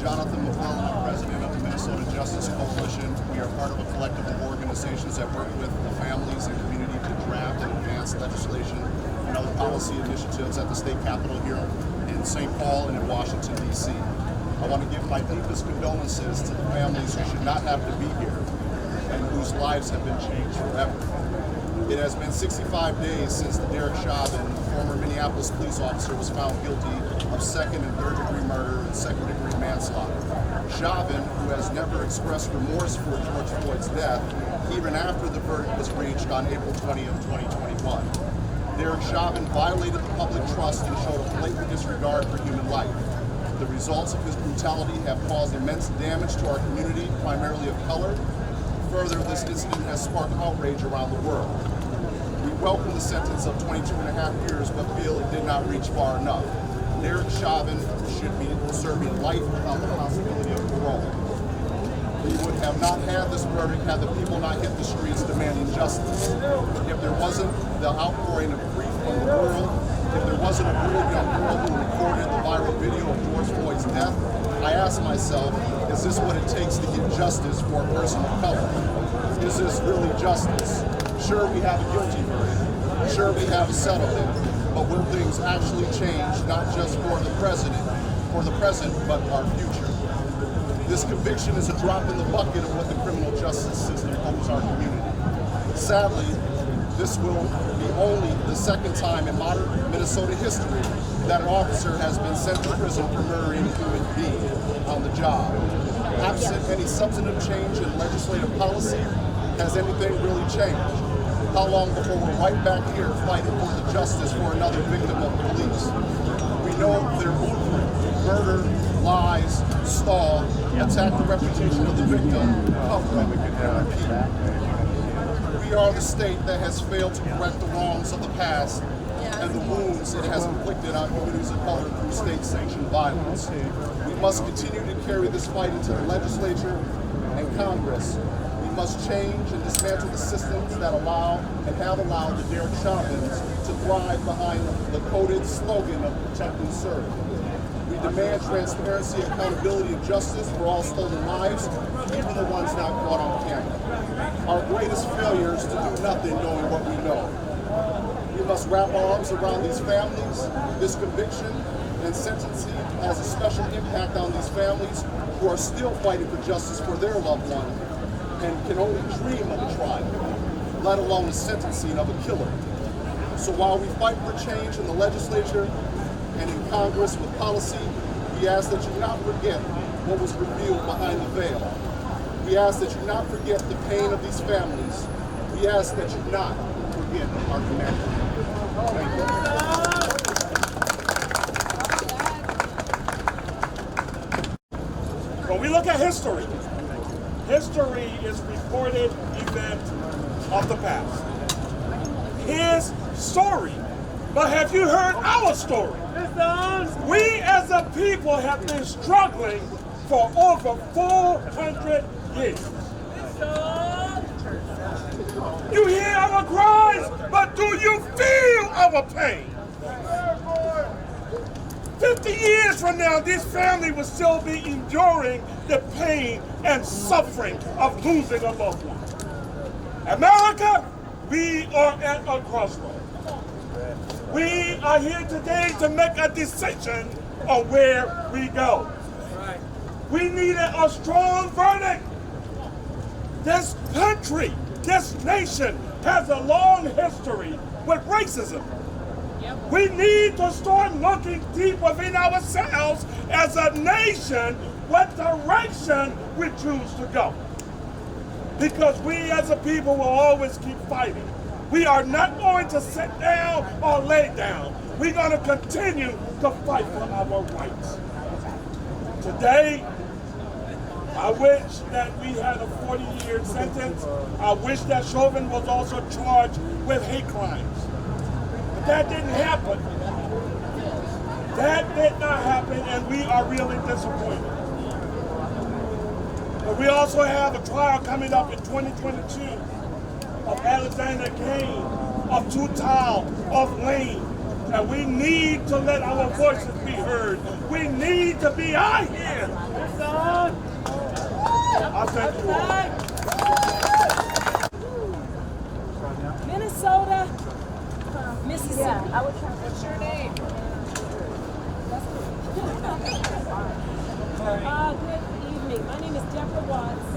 Jonathan McClellan, president of the Minnesota Justice Coalition. We are part of a collective of organizations that work with the families and community to draft and advance legislation and other policy initiatives at the state capitol here in St. Paul and in Washington, D.C. I want to give my deepest condolences to the families who should not have to be here and whose lives have been changed forever. It has been 65 days since the Derek Chauvin, former Minneapolis police officer, was found guilty of second and third degree murder and second degree manslaughter. Chauvin, who has never expressed remorse for George Floyd's death, even after the verdict was reached on April 20th, 2021. Derek Chauvin violated the public trust and showed a blatant disregard for human life. The results of his brutality have caused immense damage to our community, primarily of color. Further, this incident has sparked outrage around the world. We welcome the sentence of 22.5 years, but feel it did not reach far enough. Derek Chauvin should be serving life without the possibility of parole. We would have not had this verdict had the people not hit the streets demanding justice. If there wasn't the outpouring of grief from the world, if there wasn't a brave young girl who recorded the viral video of George Floyd's death, I ask myself, is this what it takes to get justice for a person of color? Is this really justice? Sure, we have a guilty verdict. Sure, we have a settlement. But will things actually change, not just for the present, but our future? This conviction is a drop in the bucket of what the criminal justice system owes our community. Sadly, this will be only the second time in modern Minnesota history that an officer has been sent to prison for murdering a human being on the job. Absent any substantive change in legislative policy, has anything really changed? How long before we're right back here fighting for the justice for another victim of police? We know their blueprint: murder, lies, stall, attack the reputation of the victim, cover up, and repeat. We are the state that has failed to correct the wrongs of the past and the wounds it has inflicted on communities of color through state-sanctioned violence. We must continue to carry this fight into the legislature and Congress. We must change and dismantle the systems that allow and have allowed the Derek Chauvins to thrive behind the coded slogan of protect and serve. We demand transparency, accountability, and justice for all stolen lives, even the ones not caught on camera. Our greatest failure is to do nothing knowing what we know. We must wrap our arms around these families. This conviction and sentencing has a special impact on these families who are still fighting for justice for their loved one and can only dream of a trial, let alone the sentencing of a killer. So while we fight for change in the legislature and in Congress with policy, we ask that you not forget what was revealed behind the veil. We ask that you not forget the pain of these families. We ask that you not forget our commander. Thank you. When we look at history, history is recorded event of the past. His story. But have you heard our story? We as a people have been struggling for over 400 years. You hear our cries, but do you feel our pain? 50 years from now, this family will still be enduring the pain and suffering of losing a loved one. America, we are at a crossroads. We are here today to make a decision on where we go. We needed a strong verdict. This country, this nation has a long history with racism. We need to start looking deep within ourselves as a nation what direction we choose to go. Because we as a people will always keep fighting. We are not going to sit down or lay down. We're going to continue to fight for our rights. Today, I wish that we had a 40-year sentence. I wish that Chauvin was also charged with hate crimes. But that didn't happen. That did not happen, and we are really disappointed. But we also have a trial coming up in 2022 of Alexander Cain, of Tutal, of Lane, And we need to let our voices be heard. We need to be out here. I thank you all. Minnesota, Mississippi. What's your name? Good evening. My name is Deborah Watts,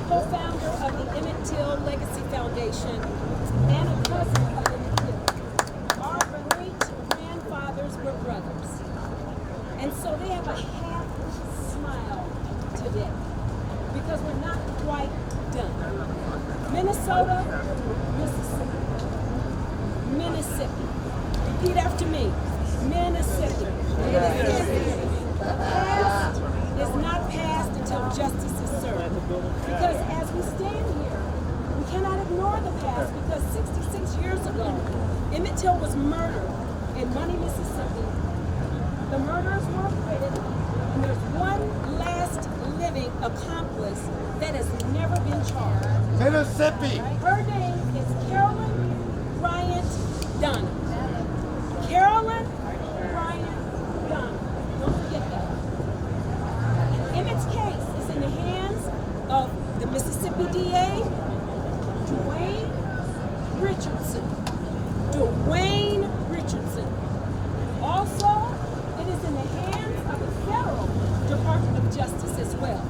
co-founder of the Emmett Till Legacy Foundation and a cousin of Emmett Till. Our great grandfathers were brothers, and so they have a half smile today because we're not quite done. Minnesota, Mississippi. Mississippi. Repeat after me. Mississippi. Mississippi. The past is not passed until justice is served. Because as we stand here, we cannot ignore the past because 66 years ago, Emmett Till was murdered in Money, Mississippi. The murderers were acquitted, and there's one last living accomplice that has never been charged. Mississippi. Her name is Carolyn Bryant Dunn. Carolyn Bryant Dunn. Don't forget that. Emmett's case is in the hands of the Mississippi DA, Dwayne Richardson. Dwayne Richardson. Also, it is in the hands of the federal Department of Justice as well.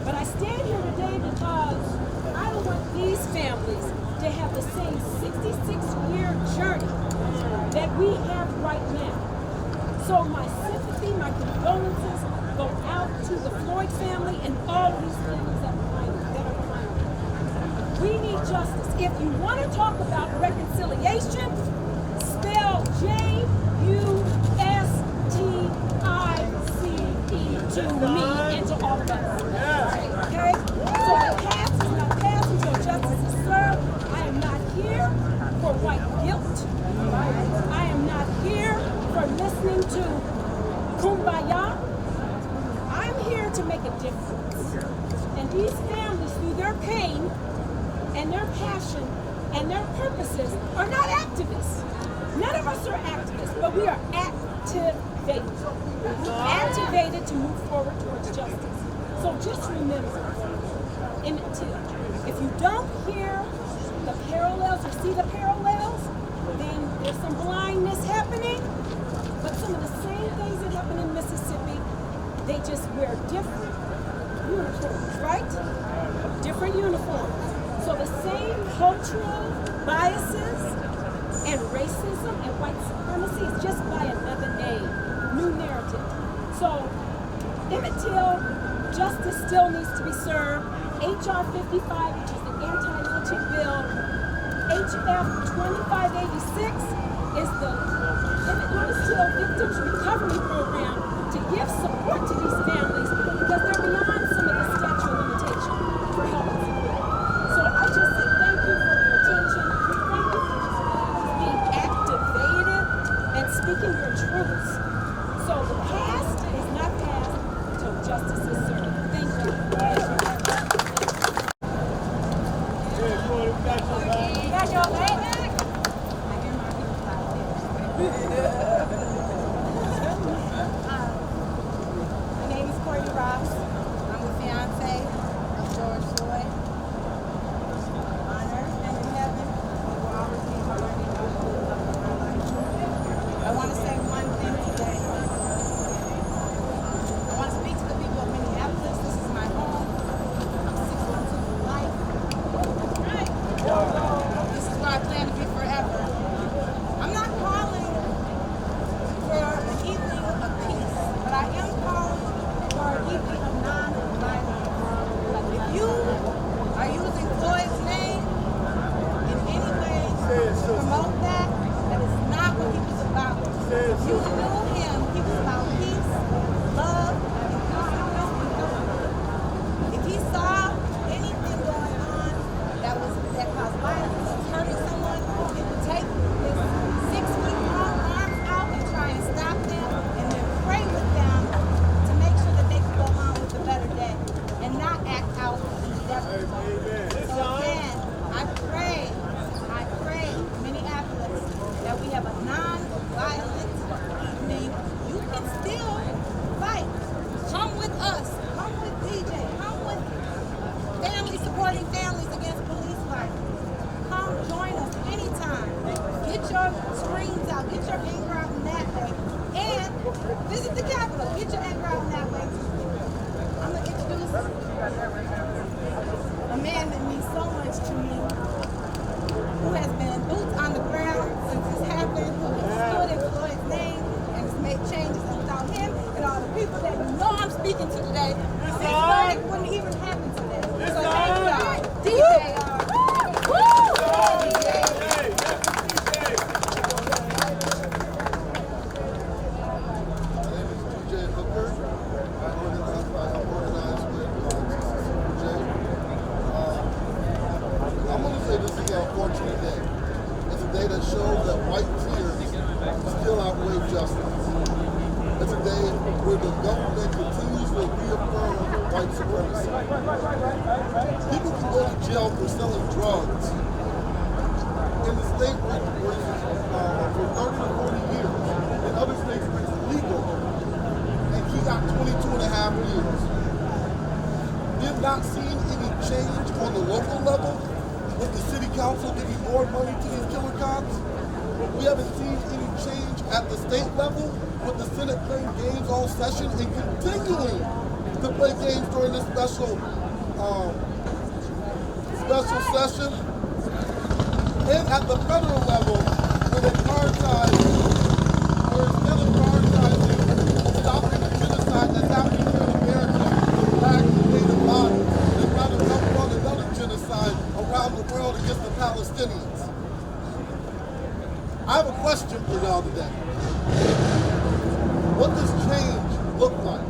But I stand here today because I don't want these families to have the same 66-year journey that we have right now. So my sympathy, my condolences go out to the Floyd family and all these families that are behind it. We need justice. If you want to talk about reconciliation, spell Justice to me and to all of us. Okay? So the past is not past until justice is served. I am not here for white guilt. I am not here for listening to Kumbaya. I'm here to make a difference. And these families, through their pain and their passion and their purposes, are not activists. None of us are activists, but we are activated. Activated to move forward towards justice. So just remember, Emmett Till, if you don't hear the parallels or see the parallels, then there's some blindness happening. But some of the same things that happen in Mississippi, they just wear different uniforms, right? Different uniforms. So the same cultural biases and racism and white supremacy is just by another name, new narrative. So Emmett Till, justice still needs to be served. HR 55, which is the anti-lynching bill, HF 2586 is the Emmett Till Victims Recovery Program to give support to these families because they're beyond some of the statute of limitation for help and support. So I just say thank you for your attention. Thank you for being activated and speaking your truths. So the past is not past until justice is served. Thank you. My name is Courtney Ross. I'm the fiance of George Floyd. Honor and in heaven, we will always be honored in our life. I want to say one thing today. I want to speak to the people of Minneapolis. This is my home. I'm 612 for life. This is where I plan to be forever. I'm not calling for an evening of peace, but I am calling for an evening of non-violence. If you are using Floyd's name in any way to promote that, that is not what he was about. You knew him, he was about peace, love, and kindness and goodness. If he saw anything going on that caused violence, hurting someone, he would take his 6-foot-long arms out and try and stop them and then pray with them to make sure that they can go on with a better day and not act out in the devil's way. So again, I pray, Minneapolis, that we have a non Visit the Capitol. Get your anger out in that way. I'm going to introduce a man that means so much to me, who has been boots on the ground since this happened, who has stood in Floyd's name and has made changes. And without him and all the people that you know I'm speaking to today, this flag wouldn't even happen today. So thank y'all. DJ. Unfortunate day. It's a day that shows that white tears still outweigh justice. It's a day where the government continues to reaffirm white supremacy. People can go to jail for selling drugs in the state where for 30 to 40 years. In other states where it's legal, and he got 22 and a half years. We have not seen any change on the local level with the city council giving more money to these killer cops. We haven't seen any change at the state level with the Senate playing games all session and continuing to play games during this special session. And at the federal level, where they prioritize, or instead of prioritizing stopping the genocide that's happening here in America, the black and native bodies, they'd rather help run another genocide around the world against the Palestinians. I have a question for y'all today. What does change look like?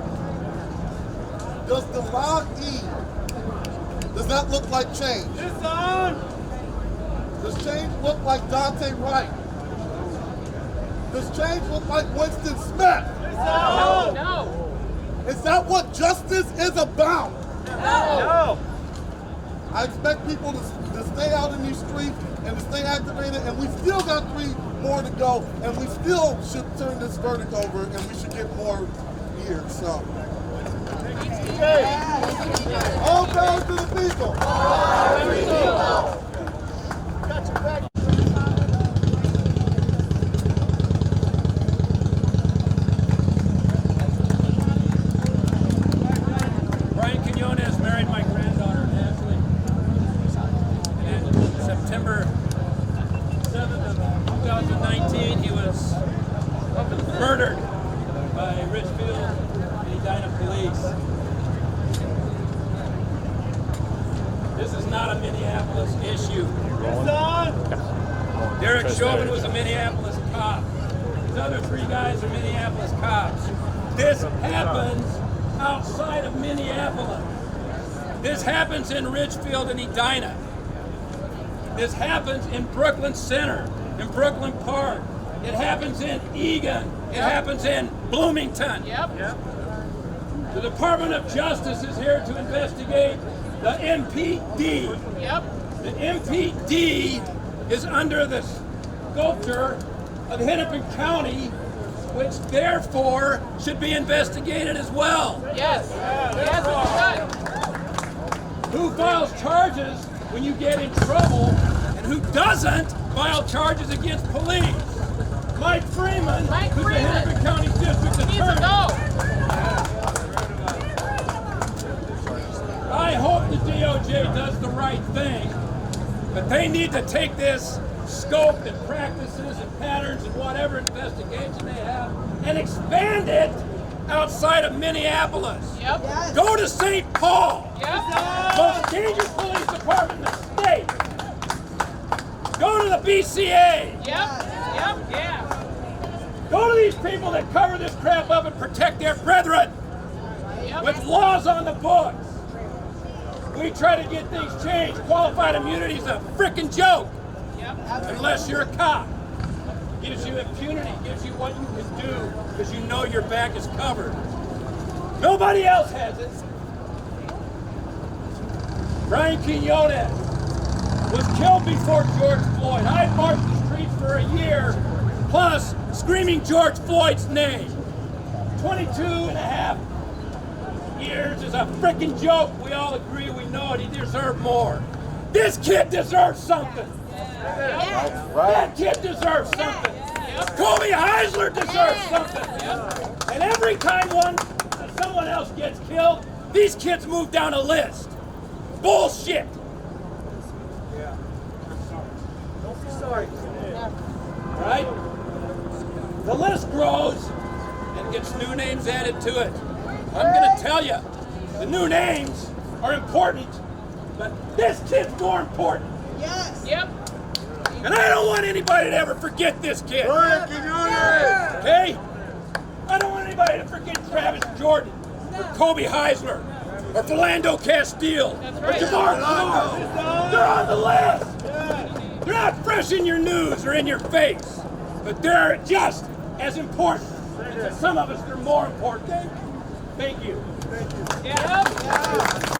Does the Law E, does that look like change? It's on! Does change look like Dante Wright? Does change look like Winston Smith? It's on! No! Is that what justice is about? No! I expect people to stay out in these streets and to stay activated, and we still got 3 more to go, and we still should turn this verdict over, and we should get more years. So, all power to the people. Got your back. Brian Quinones married my granddaughter, Ashley. And September 7th of 2019, he was murdered by Richfield and Edina police. This is not a Minneapolis issue. It's on! Derek Chauvin was a Minneapolis cop. These other 3 guys are Minneapolis cops. This happens outside of Minneapolis. This happens in Richfield and Edina. This happens in Brooklyn Center, in Brooklyn Park. It happens in Eagan. It happens in Bloomington. The Department of Justice is here to investigate the MPD. The MPD is under the sculpture of Hennepin County, which therefore should be investigated as well. Yes, it should. Who files charges when you get in trouble, and who doesn't file charges against police? Mike Freeman, who's the Hennepin County District Needs to Attorney. go. I hope the DOJ does the right thing, but they need to take this scope and practices and patterns and whatever investigation they have and expand it outside of Minneapolis. Yep. Go to St. Paul, Yep. most dangerous police department in the state. Go to the BCA. Yep. Yeah. Go to these people that cover this crap up and protect their brethren with laws on the books. We try to get things changed. Qualified immunity is a frickin' joke. Unless you're a cop. Gives you impunity, gives you what you can do because you know your back is covered. Nobody else has it. Brian Quinones was killed before George Floyd. I marched the streets for a year plus screaming George Floyd's name. 22 and a half years is a frickin' joke. We all agree, we know it. He deserved more. This kid deserves something. That kid deserves something. Kobe Heisler deserves something. And every time someone else gets killed, these kids move down a list. Bullshit. Don't be sorry. Right? The list grows and gets new names added to it. I'm going to tell you, the new names are important, but this kid's more important. Yes. Yep. And I don't want anybody to ever forget this kid. Okay? I don't want anybody to forget Travis Jordan, or Kobe Heisler, or Philando Castile, or Jamar Clark. They're on the list. They're not fresh in your news or in your face, but they're just as important. And to some of us, they're more important. Thank you. Yep.